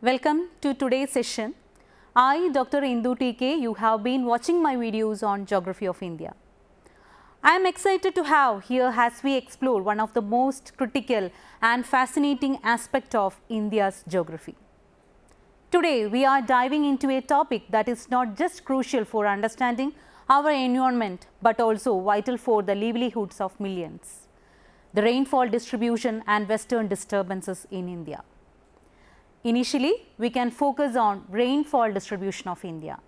Welcome to today's session. I, Dr. Indu TK, you have been watching my videos on Geography of India. I am excited to have here as we explore one of the most critical and fascinating aspects of India's geography. Today, we are diving into a topic that is not just crucial for understanding our environment, but also vital for the livelihoods of millions: the rainfall distribution and western disturbances in India. Initially, we can focus on rainfall distribution of India.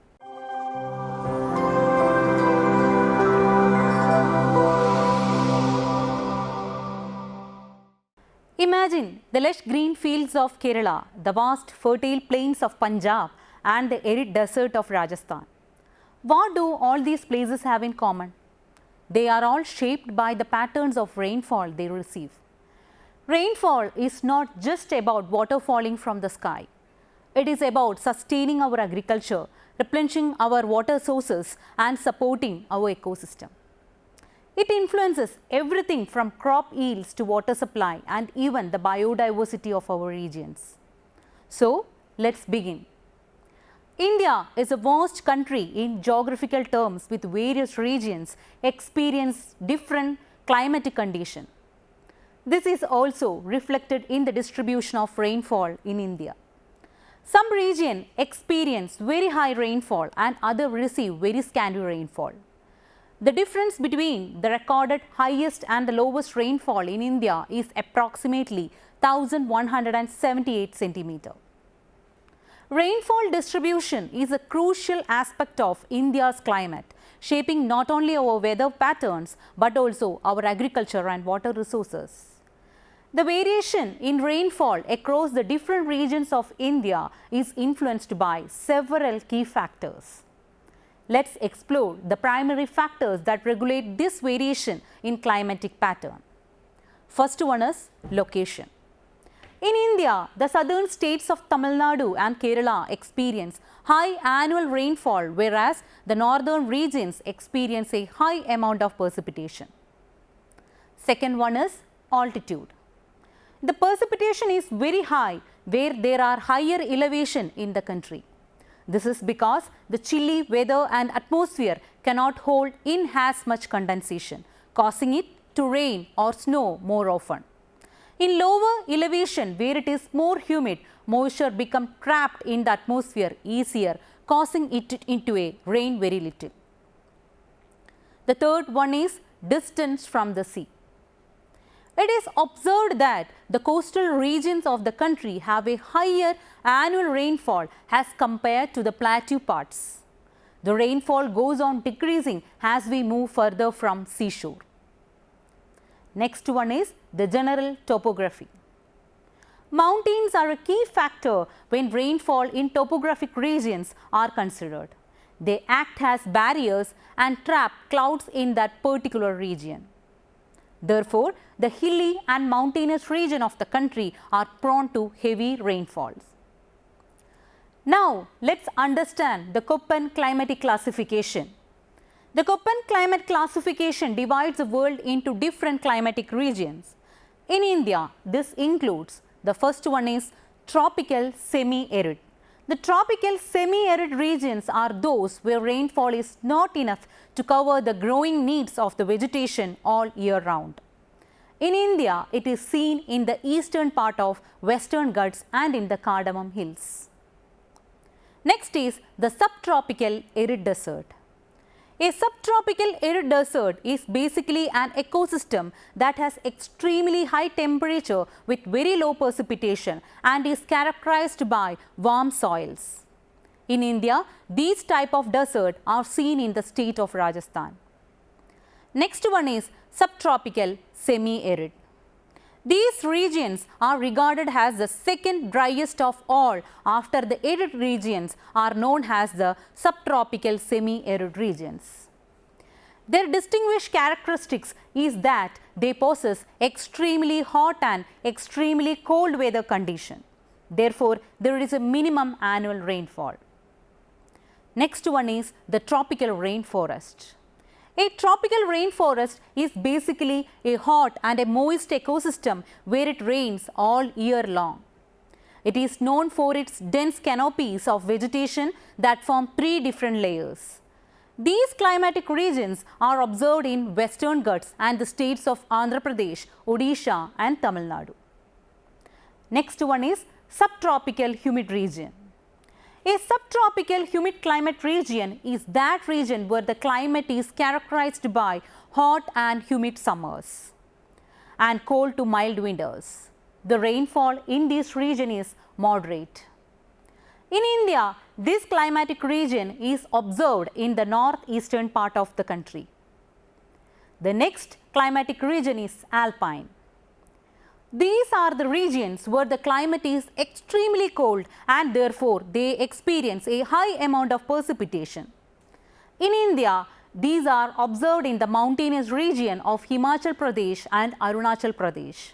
Imagine the lush green fields of Kerala, the vast fertile plains of Punjab and the arid desert of Rajasthan. What do all these places have in common? They are all shaped by the patterns of rainfall they receive. Rainfall is not just about water falling from the sky. It is about sustaining our agriculture, replenishing our water sources and supporting our ecosystem. It influences everything from crop yields to water supply and even the biodiversity of our regions. So, let's begin. India is a vast country in geographical terms with various regions experience different climatic conditions. This is also reflected in the distribution of rainfall in India. Some regions experience very high rainfall and others receive very scanty rainfall. The difference between the recorded highest and the lowest rainfall in India is approximately 1178 cm. Rainfall distribution is a crucial aspect of India's climate, shaping not only our weather patterns but also our agriculture and water resources. The variation in rainfall across the different regions of India is influenced by several key factors. Let's explore the primary factors that regulate this variation in climatic pattern. First one is location. In India, the southern states of Tamil Nadu and Kerala experience high annual rainfall, whereas the northern regions experience a high amount of precipitation. Second one is altitude. The precipitation is very high where there are higher elevation in the country. This is because the chilly weather and atmosphere cannot hold in as much condensation, causing it to rain or snow more often. In lower elevation where it is more humid, moisture becomes trapped in the atmosphere easier, causing it to rain very little. The third one is distance from the sea. It is observed that the coastal regions of the country have a higher annual rainfall as compared to the plateau parts. The rainfall goes on decreasing as we move further from seashore. Next one is the general topography. Mountains are a key factor when rainfall in topographic regions are considered. They act as barriers and trap clouds in that particular region. Therefore, the hilly and mountainous region of the country are prone to heavy rainfalls. Now, let's understand the Köppen climatic classification. The Köppen climate classification divides the world into different climatic regions. In India, this includes the first one is tropical semi-arid. The tropical semi-arid regions are those where rainfall is not enough to cover the growing needs of the vegetation all year round. In India, it is seen in the eastern part of Western Ghats and in the Cardamom Hills. Next is the subtropical arid desert. A subtropical arid desert is basically an ecosystem that has extremely high temperature with very low precipitation and is characterized by warm soils. In India, these type of desert are seen in the state of Rajasthan. Next one is subtropical semi-arid. These regions are regarded as the second driest of all after the arid regions are known as the subtropical semi-arid regions. Their distinguished characteristics is that they possess extremely hot and extremely cold weather condition. Therefore, there is a minimum annual rainfall. Next one is the tropical rainforest. A tropical rainforest is basically a hot and a moist ecosystem where it rains all year long. It is known for its dense canopies of vegetation that form 3 different layers. These climatic regions are observed in Western Ghats and the states of Andhra Pradesh, Odisha and Tamil Nadu. Next one is subtropical humid region. A subtropical humid climate region is that region where the climate is characterized by hot and humid summers and cold to mild winters. The rainfall in this region is moderate. In India, this climatic region is observed in the northeastern part of the country. The next climatic region is alpine. These are the regions where the climate is extremely cold and therefore they experience a high amount of precipitation. In India, these are observed in the mountainous region of Himachal Pradesh and Arunachal Pradesh.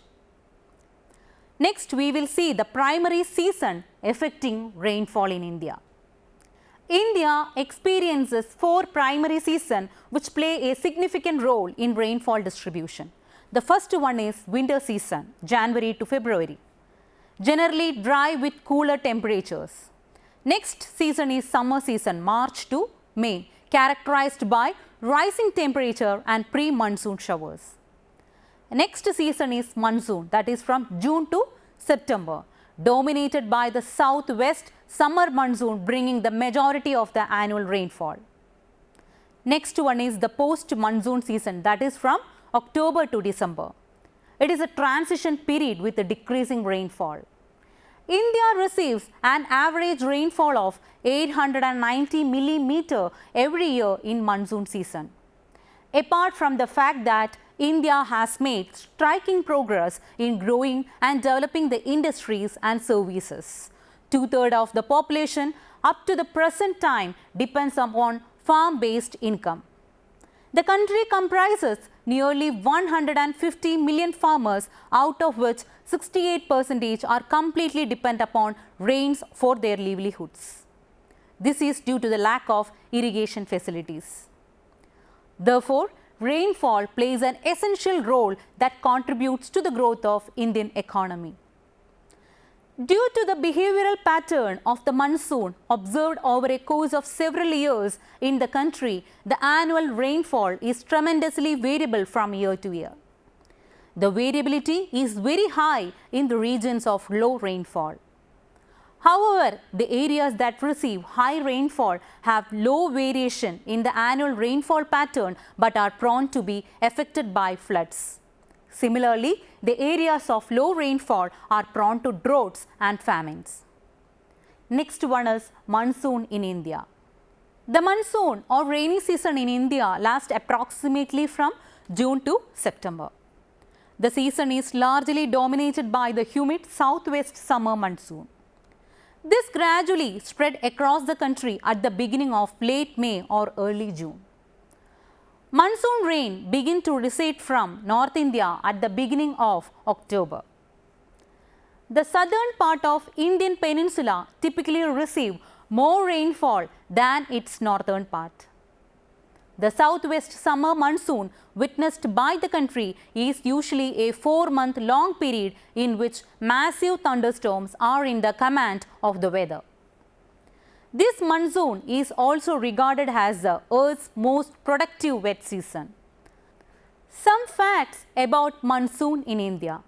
Next, we will see the primary season affecting rainfall in India. India experiences 4 primary seasons which play a significant role in rainfall distribution. The first one is winter season, January to February, generally dry with cooler temperatures. Next season is summer season, March to May, characterized by rising temperature and pre-monsoon showers. Next season is monsoon, that is from June to September, dominated by the southwest summer monsoon bringing the majority of the annual rainfall. Next one is the post-monsoon season, that is from October to December. It is a transition period with a decreasing rainfall. India receives an average rainfall of 890 millimeter every year in monsoon season. Apart from the fact that India has made striking progress in growing and developing the industries and services. 2/3 of the population up to the present time depends upon farm-based income. The country comprises nearly 150 million farmers, out of which 68% are completely dependent upon rains for their livelihoods. This is due to the lack of irrigation facilities. Therefore, rainfall plays an essential role that contributes to the growth of Indian economy. Due to the behavioral pattern of the monsoon observed over a course of several years in the country, the annual rainfall is tremendously variable from year to year. The variability is very high in the regions of low rainfall. However, the areas that receive high rainfall have low variation in the annual rainfall pattern but are prone to be affected by floods. Similarly, the areas of low rainfall are prone to droughts and famines. Next one is monsoon in India. The monsoon or rainy season in India lasts approximately from June to September. The season is largely dominated by the humid southwest summer monsoon. This gradually spread across the country at the beginning of late May or early June. Monsoon rain begin to recede from North India at the beginning of October. The southern part of Indian peninsula typically receive more rainfall than its northern part. The southwest summer monsoon witnessed by the country is usually a 4-month long period in which massive thunderstorms are in the command of the weather. This monsoon is also regarded as the Earth's most productive wet season. Some facts about monsoon in India.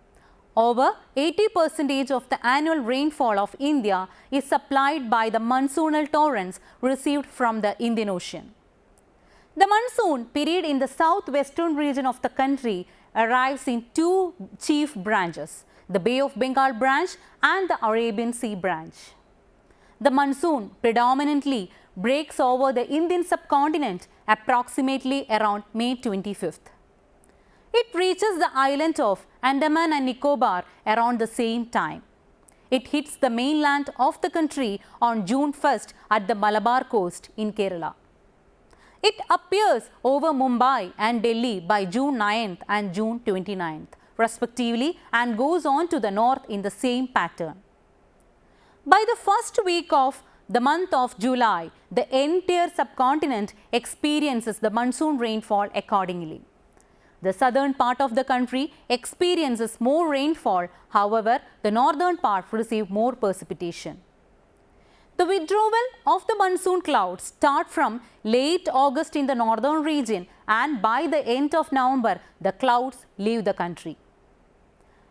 Over 80% of the annual rainfall of India is supplied by the monsoonal torrents received from the Indian Ocean. The monsoon period in the southwestern region of the country arrives in 2 chief branches, the Bay of Bengal branch and the Arabian Sea branch. The monsoon predominantly breaks over the Indian subcontinent approximately around May 25th. It reaches the island of Andaman and Nicobar around the same time. It hits the mainland of the country on June 1st at the Malabar coast in Kerala. It appears over Mumbai and Delhi by June 9th and June 29th, respectively, and goes on to the north in the same pattern. By the first week of the month of July, the entire subcontinent experiences the monsoon rainfall accordingly. The southern part of the country experiences more rainfall, however, the northern part receives more precipitation. The withdrawal of the monsoon clouds start from late August in the northern region, and by the end of November, the clouds leave the country.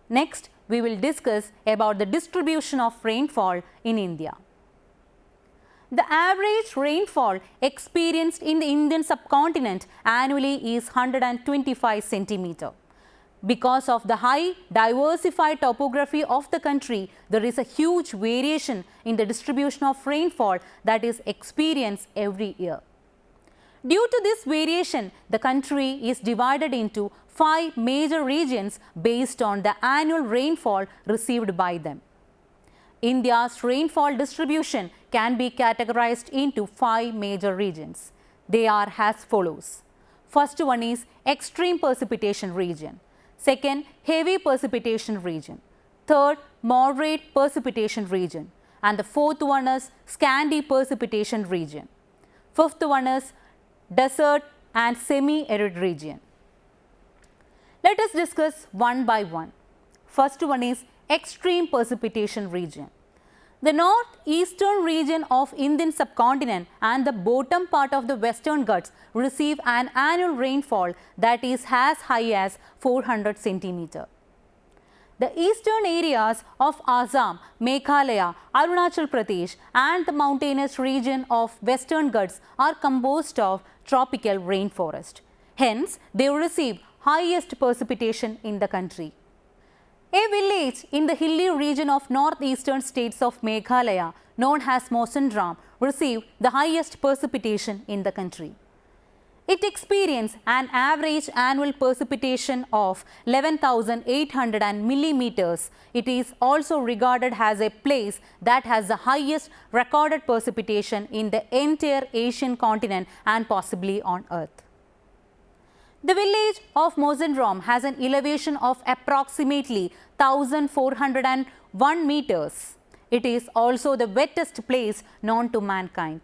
Next, we will discuss about the distribution of rainfall in India. The average rainfall experienced in the Indian subcontinent annually is 125 centimeter. Because of the high diversified topography of the country, there is a huge variation in the distribution of rainfall that is experienced every year. Due to this variation, the country is divided into 5 major regions based on the annual rainfall received by them. India's rainfall distribution can be categorized into 5 major regions. They are as follows. First one is extreme precipitation region. Second, heavy precipitation region. Third, moderate precipitation region. And the fourth one is scanty precipitation region. Fifth one is desert and semi-arid region. Let us discuss one by one. First one is extreme precipitation region. The northeastern region of Indian subcontinent and the bottom part of the western Ghats receive an annual rainfall that is as high as 400 centimeter. The eastern areas of Assam, Meghalaya, Arunachal Pradesh and the mountainous region of western Ghats are composed of tropical rainforest. Hence, they receive highest precipitation in the country. A village in the hilly region of northeastern states of Meghalaya, known as Mosindram, received the highest precipitation in the country. It experienced an average annual precipitation of 11,800 millimeters. It is also regarded as a place that has the highest recorded precipitation in the entire Asian continent and possibly on Earth. The village of Mosindram has an elevation of approximately 1,401 meters. It is also the wettest place known to mankind.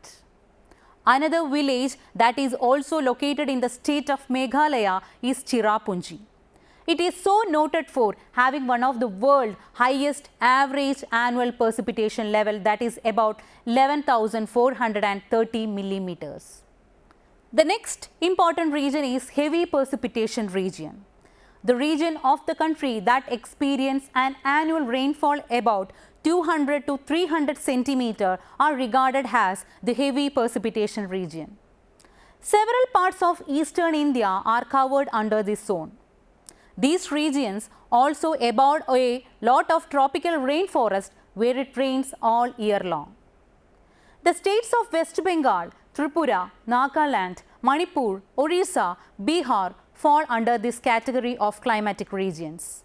Another village that is also located in the state of Meghalaya is Cherrapunji. It is so noted for having one of the world's highest average annual precipitation level, that is about 11,430 millimeters. The next important region is heavy precipitation region. The region of the country that experiences an annual rainfall about 200 to 300 centimeter are regarded as the heavy precipitation region. Several parts of eastern India are covered under this zone. These regions also abound a lot of tropical rainforest where it rains all year long. The states of West Bengal, Tripura, Nagaland, Manipur, Orissa, Bihar fall under this category of climatic regions.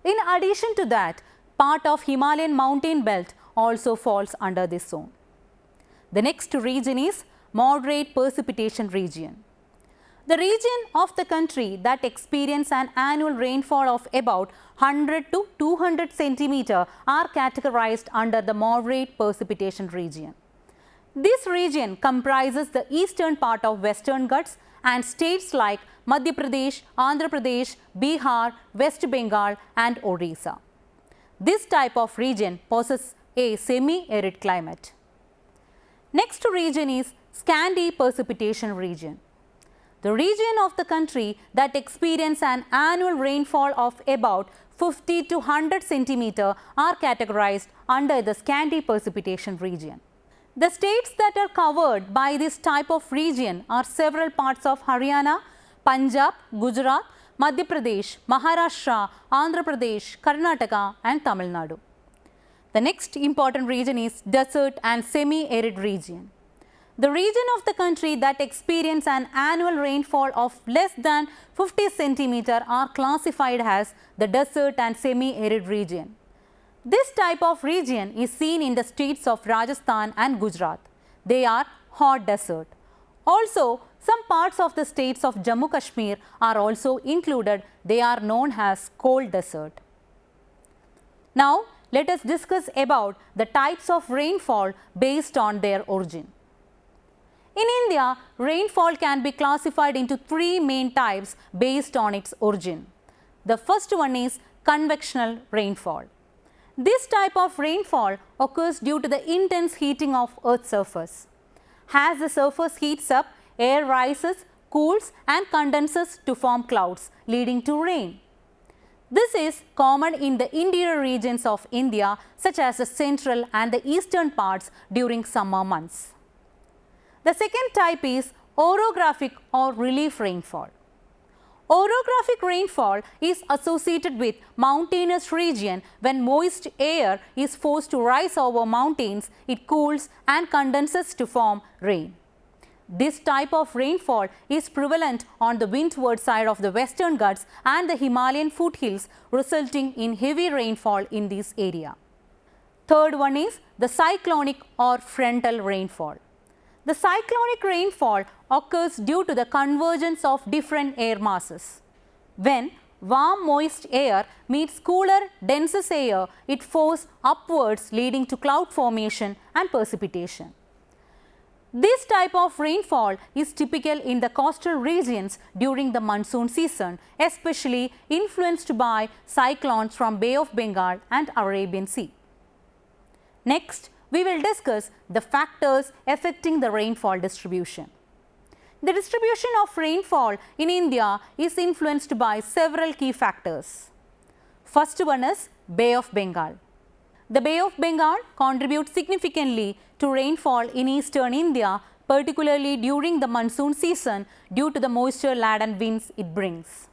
In addition to that, part of Himalayan mountain belt also falls under this zone. The next region is moderate precipitation region. The region of the country that experiences an annual rainfall of about 100 to 200 centimeter are categorized under the moderate precipitation region. This region comprises the eastern part of western Ghats and states like Madhya Pradesh, Andhra Pradesh, Bihar, West Bengal and Orissa. This type of region possesses a semi-arid climate. Next region is scanty precipitation region. The region of the country that experiences an annual rainfall of about 50 to 100 centimeter are categorized under the scanty precipitation region. The states that are covered by this type of region are several parts of Haryana, Punjab, Gujarat, Madhya Pradesh, Maharashtra, Andhra Pradesh, Karnataka and Tamil Nadu. The next important region is desert and semi-arid region. The region of the country that experiences an annual rainfall of less than 50 centimeter are classified as the desert and semi-arid region. This type of region is seen in the states of Rajasthan and Gujarat. They are hot desert. Also, some parts of the states of Jammu Kashmir are also included. They are known as cold desert. Now, let us discuss about the types of rainfall based on their origin. In India, rainfall can be classified into three main types based on its origin. The first one is convectional rainfall. This type of rainfall occurs due to the intense heating of Earth's surface. As the surface heats up, air rises, cools and condenses to form clouds, leading to rain. This is common in the interior regions of India, such as the central and the eastern parts during summer months. The second type is orographic or relief rainfall. Orographic rainfall is associated with mountainous region. When moist air is forced to rise over mountains, it cools and condenses to form rain. This type of rainfall is prevalent on the windward side of the Western Ghats and the Himalayan foothills, resulting in heavy rainfall in this area. Third one is the cyclonic or frontal rainfall. The cyclonic rainfall occurs due to the convergence of different air masses. When warm moist air meets cooler denser air, it flows upwards, leading to cloud formation and precipitation. This type of rainfall is typical in the coastal regions during the monsoon season, especially influenced by cyclones from Bay of Bengal and Arabian Sea. Next, we will discuss the factors affecting the rainfall distribution. The distribution of rainfall in India is influenced by several key factors. First one is Bay of Bengal. The Bay of Bengal contributes significantly to rainfall in eastern India, particularly during the monsoon season due to the moisture-laden winds it brings.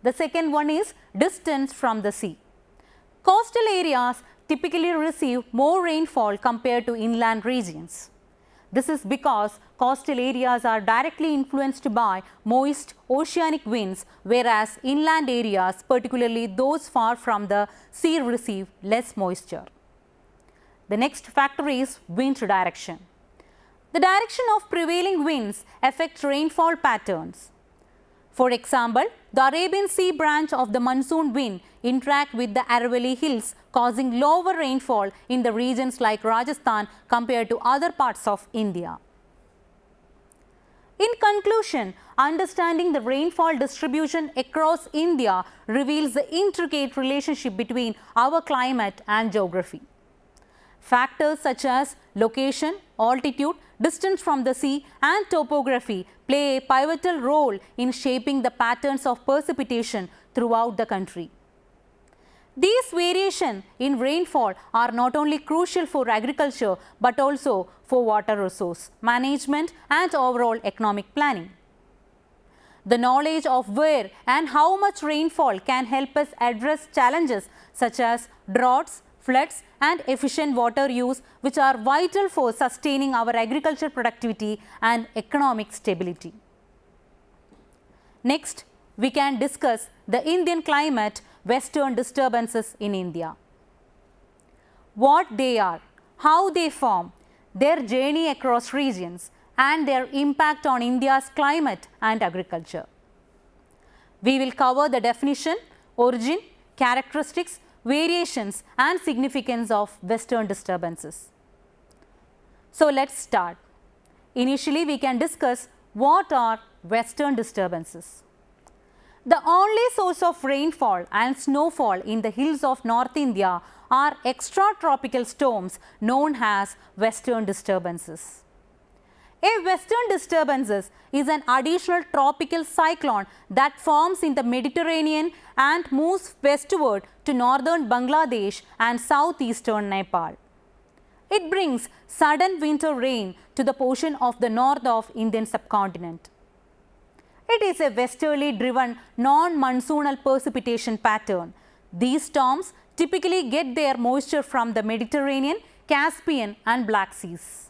The second one is distance from the sea. Coastal areas typically receive more rainfall compared to inland regions. This is because coastal areas are directly influenced by moist oceanic winds, whereas inland areas, particularly those far from the sea, receive less moisture. The next factor is wind direction. The direction of prevailing winds affects rainfall patterns. For example, the Arabian Sea branch of the monsoon wind interact with the Aravalli Hills, causing lower rainfall in the regions like Rajasthan compared to other parts of India. In conclusion, understanding the rainfall distribution across India reveals the intricate relationship between our climate and geography. Factors such as location, altitude, distance from the sea and topography play a pivotal role in shaping the patterns of precipitation throughout the country. These variations in rainfall are not only crucial for agriculture but also for water resource management and overall economic planning. The knowledge of where and how much rainfall can help us address challenges such as droughts, floods and efficient water use, which are vital for sustaining our agricultural productivity and economic stability. Next, we can discuss the Indian climate western disturbances in India. What they are, how they form, their journey across regions and their impact on India's climate and agriculture. We will cover the definition, origin, characteristics, variations and significance of western disturbances. So let's start. Initially, we can discuss what are western disturbances. The only source of rainfall and snowfall in the hills of North India are extratropical storms known as western disturbances. A western disturbance is an additional tropical cyclone that forms in the Mediterranean and moves westward to northern Bangladesh and southeastern Nepal. It brings sudden winter rain to the portion of the north of Indian subcontinent. It is a westerly driven non-monsoonal precipitation pattern. These storms typically get their moisture from the Mediterranean, Caspian and Black Seas.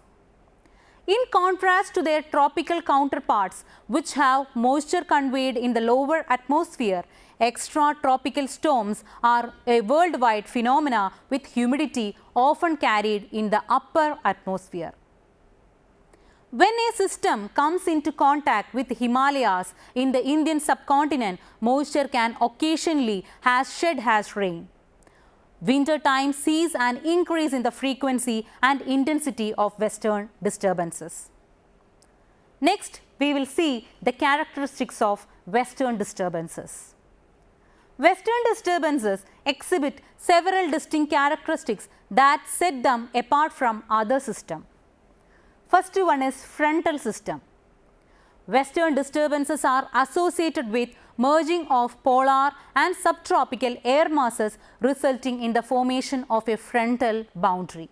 In contrast to their tropical counterparts, which have moisture conveyed in the lower atmosphere, extratropical storms are a worldwide phenomena with humidity often carried in the upper atmosphere. When a system comes into contact with Himalayas in the Indian subcontinent, moisture can occasionally shed as rain. Winter time sees an increase in the frequency and intensity of western disturbances. Next, we will see the characteristics of Western disturbances. Western disturbances exhibit several distinct characteristics that set them apart from other systems. First one is frontal system. Western disturbances are associated with merging of polar and subtropical air masses, resulting in the formation of a frontal boundary.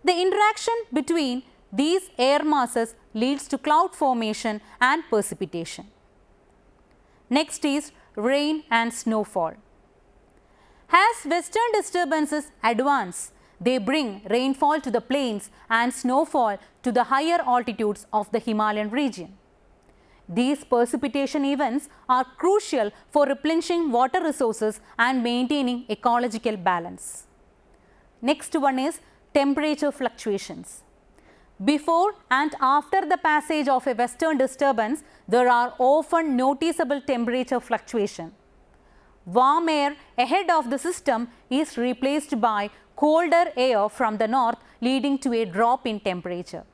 The interaction between these air masses leads to cloud formation and precipitation. Next is rain and snowfall. As western disturbances advance, they bring rainfall to the plains and snowfall to the higher altitudes of the Himalayan region. These precipitation events are crucial for replenishing water resources and maintaining ecological balance. Next one is temperature fluctuations. Before and after the passage of a western disturbance, there are often noticeable temperature fluctuation. Warm air ahead of the system is replaced by colder air from the north, leading to a drop in temperature.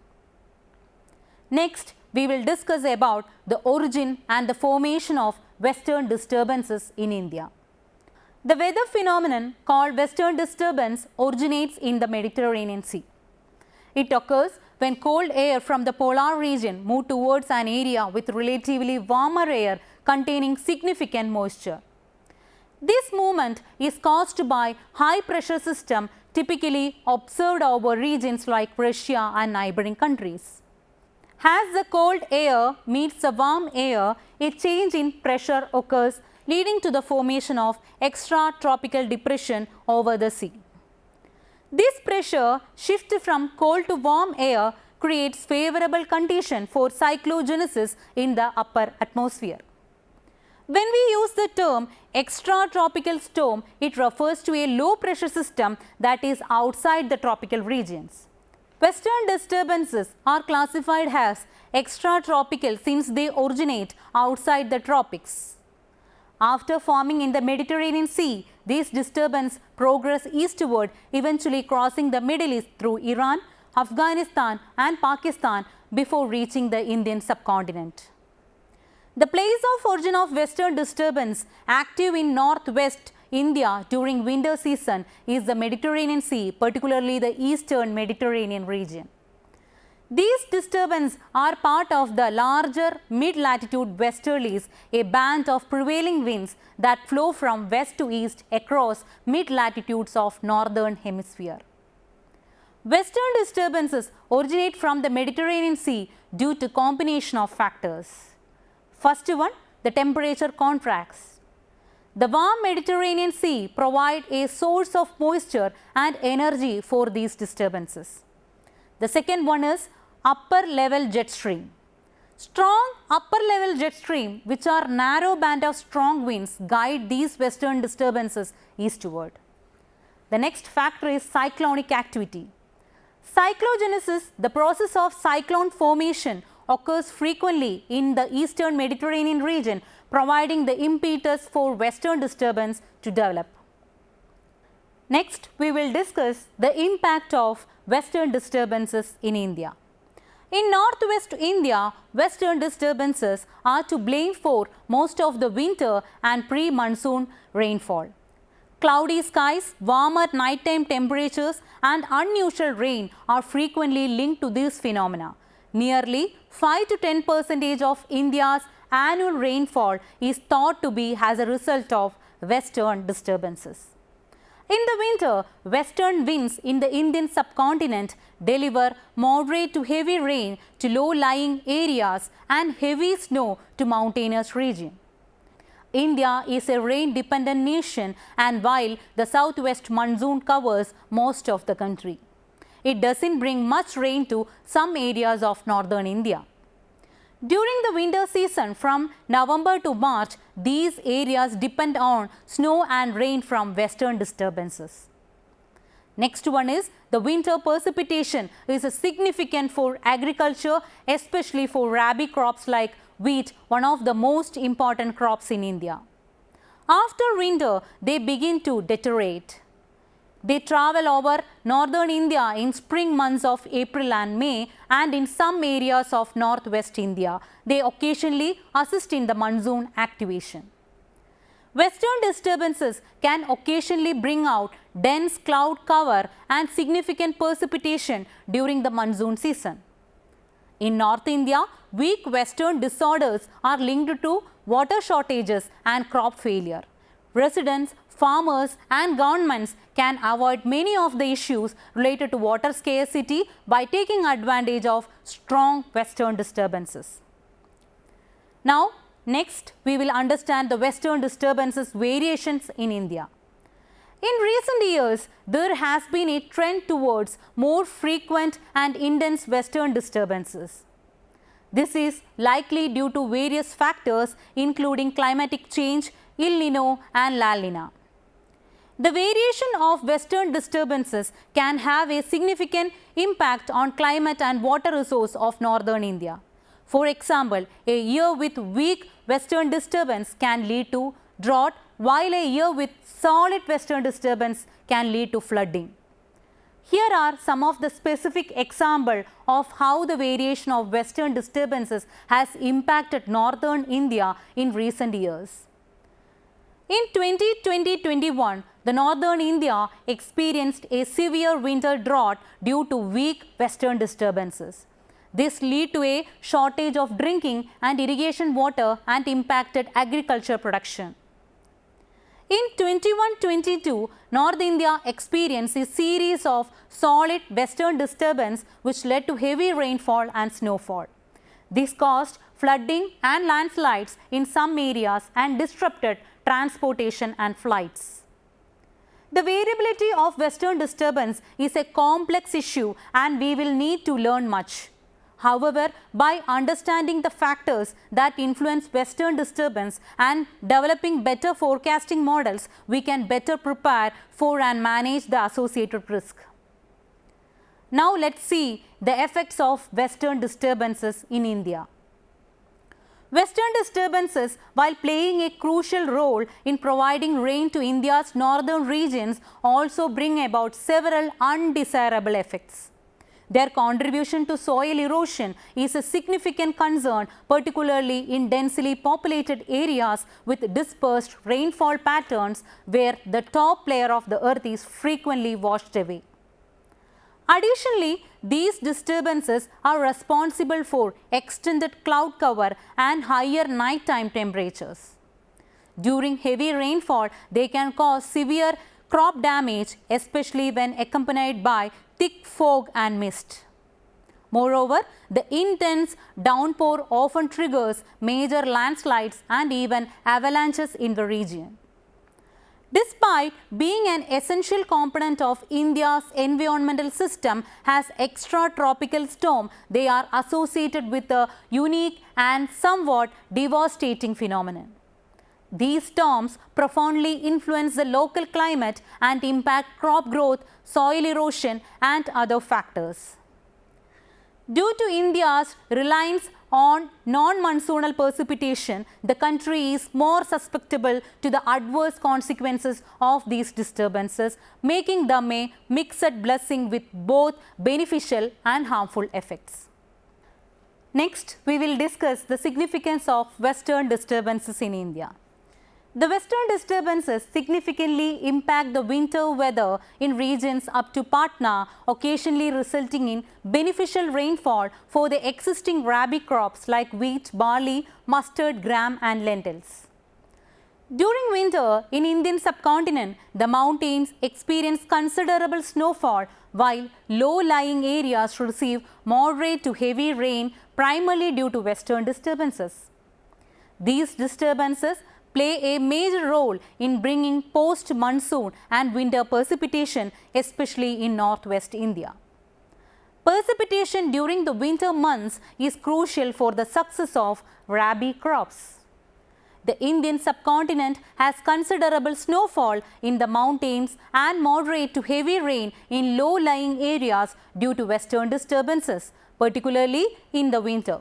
Next, we will discuss about the origin and the formation of western disturbances in India. The weather phenomenon called western disturbance originates in the Mediterranean Sea. It occurs when cold air from the polar region moves towards an area with relatively warmer air containing significant moisture. This movement is caused by high pressure system typically observed over regions like Russia and neighboring countries. As the cold air meets the warm air, a change in pressure occurs, leading to the formation of extratropical depression over the sea. This pressure shift from cold to warm air creates favorable condition for cyclogenesis in the upper atmosphere. When we use the term extratropical storm, it refers to a low pressure system that is outside the tropical regions. Western disturbances are classified as extratropical since they originate outside the tropics. After forming in the Mediterranean Sea, these disturbances progress eastward, eventually crossing the Middle East through Iran, Afghanistan and Pakistan before reaching the Indian subcontinent. The place of origin of western disturbance active in northwest India during winter season is the Mediterranean Sea, particularly the eastern Mediterranean region. These disturbances are part of the larger mid-latitude westerlies, a band of prevailing winds that flow from west to east across mid-latitudes of northern hemisphere. Western disturbances originate from the Mediterranean Sea due to combination of factors. First one, the temperature contracts. The warm Mediterranean Sea provides a source of moisture and energy for these disturbances. The second one is upper level jet stream. Strong upper level jet stream, which are narrow band of strong winds, guide these western disturbances eastward. The next factor is cyclonic activity. Cyclogenesis, the process of cyclone formation, occurs frequently in the eastern Mediterranean region, providing the impetus for western disturbance to develop. Next, we will discuss the impact of western disturbances in India. In northwest India, western disturbances are to blame for most of the winter and pre-monsoon rainfall. Cloudy skies, warmer nighttime temperatures and unusual rain are frequently linked to these phenomena. Nearly 5 to 10% of India's annual rainfall is thought to be as a result of western disturbances. In the winter, western winds in the Indian subcontinent deliver moderate to heavy rain to low-lying areas and heavy snow to mountainous regions. India is a rain-dependent nation, and while the southwest monsoon covers most of the country, it doesn't bring much rain to some areas of northern India. During the winter season from November to March, these areas depend on snow and rain from western disturbances. Next one is the winter precipitation is significant for agriculture, especially for rabi crops like wheat, one of the most important crops in India. After winter, they begin to deteriorate. They travel over northern India in spring months of April and May, and in some areas of northwest India. They occasionally assist in the monsoon activation. Western disturbances can occasionally bring out dense cloud cover and significant precipitation during the monsoon season. In North India, weak western disorders are linked to water shortages and crop failure. Residents, farmers and governments can avoid many of the issues related to water scarcity by taking advantage of strong western disturbances. Now, next we will understand the western disturbances variations in India. In recent years, there has been a trend towards more frequent and intense western disturbances. This is likely due to various factors including climatic change, El Nino and La Nina. The variation of western disturbances can have a significant impact on climate and water resource of northern India. For example, a year with weak western disturbance can lead to drought, while a year with solid western disturbance can lead to flooding. Here are some of the specific examples of how the variation of western disturbances has impacted northern India in recent years. In 2020-21, the northern India experienced a severe winter drought due to weak western disturbances. This led to a shortage of drinking and irrigation water and impacted agriculture production. In 21-22, North India experienced a series of solid western disturbance which led to heavy rainfall and snowfall. This caused flooding and landslides in some areas and disrupted transportation and flights. The variability of western disturbance is a complex issue and we will need to learn much. However, by understanding the factors that influence western disturbance and developing better forecasting models, we can better prepare for and manage the associated risk. Now, let us see the effects of western disturbances in India. Western disturbances, while playing a crucial role in providing rain to India's northern regions, also bring about several undesirable effects. Their contribution to soil erosion is a significant concern, particularly in densely populated areas with dispersed rainfall patterns where the top layer of the earth is frequently washed away. Additionally, these disturbances are responsible for extended cloud cover and higher nighttime temperatures. During heavy rainfall, they can cause severe crop damage, especially when accompanied by thick fog and mist. Moreover, the intense downpour often triggers major landslides and even avalanches in the region. Despite being an essential component of India's environmental system as extratropical storm, they are associated with a unique and somewhat devastating phenomenon. These storms profoundly influence the local climate and impact crop growth, soil erosion and other factors. Due to India's reliance on non-monsoonal precipitation, the country is more susceptible to the adverse consequences of these disturbances, making them a mixed blessing with both beneficial and harmful effects. Next, we will discuss the significance of western disturbances in India. The western disturbances significantly impact the winter weather in regions up to Patna, occasionally resulting in beneficial rainfall for the existing rabi crops like wheat, barley, mustard, gram and lentils. During winter in Indian subcontinent, the mountains experience considerable snowfall while low-lying areas receive moderate to heavy rain primarily due to western disturbances. These disturbances play a major role in bringing post-monsoon and winter precipitation, especially in northwest India. Precipitation during the winter months is crucial for the success of rabi crops. The Indian subcontinent has considerable snowfall in the mountains and moderate to heavy rain in low-lying areas due to western disturbances, particularly in the winter.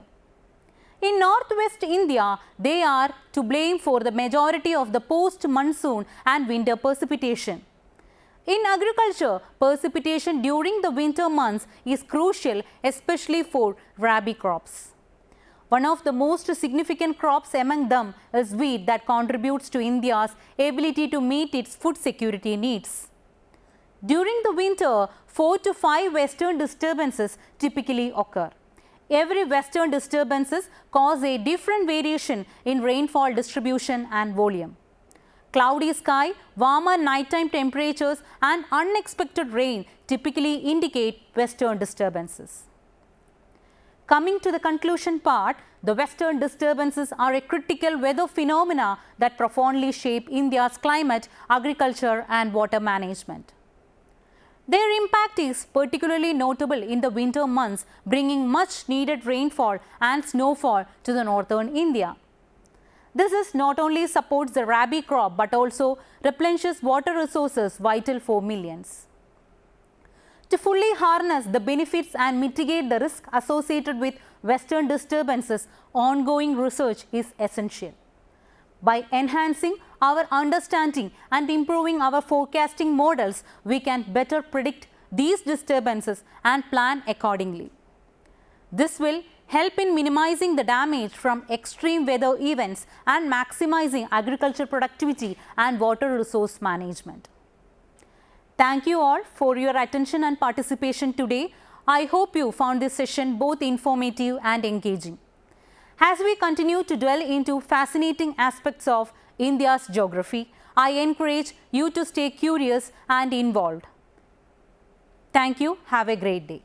In northwest India, they are to blame for the majority of the post-monsoon and winter precipitation. In agriculture, precipitation during the winter months is crucial, especially for rabi crops. One of the most significant crops among them is wheat that contributes to India's ability to meet its food security needs. During the winter, 4 to 5 western disturbances typically occur. Every western disturbances cause a different variation in rainfall distribution and volume. Cloudy sky, warmer nighttime temperatures and unexpected rain typically indicate western disturbances. Coming to the conclusion part, the western disturbances are a critical weather phenomena that profoundly shape India's climate, agriculture and water management. Their impact is particularly notable in the winter months, bringing much needed rainfall and snowfall to the northern India. This not only supports the rabi crop but also replenishes water resources vital for millions. To fully harness the benefits and mitigate the risk associated with western disturbances, ongoing research is essential. By enhancing our understanding and improving our forecasting models, we can better predict these disturbances and plan accordingly. This will help in minimizing the damage from extreme weather events and maximizing agriculture productivity and water resource management. Thank you all for your attention and participation today. I hope you found this session both informative and engaging. As we continue to delve into fascinating aspects of India's geography, I encourage you to stay curious and involved. Thank you. Have a great day.